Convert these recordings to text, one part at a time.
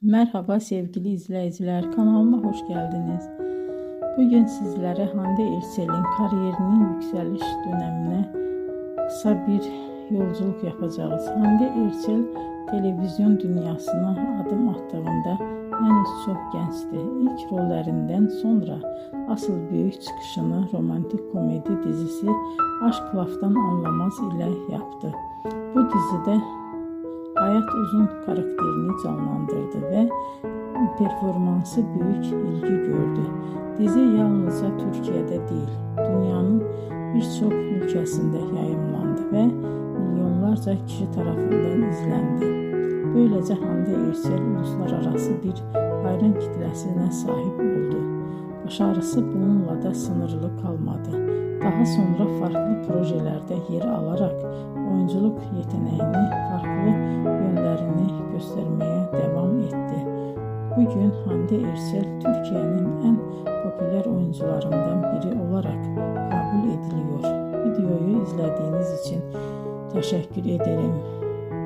Merhaba sevgili izleyiciler, kanalıma hoş geldiniz. Bugün sizlere Hande Erçel'in kariyerinin yükseliş dönemine kısa bir yolculuk yapacağız. Hande Erçel televizyon dünyasına adım attığında henüz çok gençti. İlk rollerinden sonra asıl büyük çıkışını romantik komedi dizisi Aşk Laftan Anlamaz ile yaptı. Bu dizide Hayat Uzun karakterini canlandırdı ve performansı büyük ilgi gördü. Dizi yalnızca Türkiye'de değil, dünyanın birçok ülkesinde yayımlandı ve milyonlarca kişi tarafından izlendi. Böylece Hande Erçel uluslararası bir hayran kitlesine sahip oldu. Başarısı bununla da sınırlı kalmadı. Daha sonra farklı projelerde yer alarak oyunculuk yeteneğini, farklı yönlerini göstermeye devam etti. Bugün Hande Erçel Türkiye'nin en popüler oyuncularından biri olarak kabul ediliyor. Videoyu izlediğiniz için teşekkür ederim.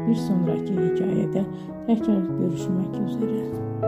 Bir sonraki hikayede tekrar görüşmek üzere.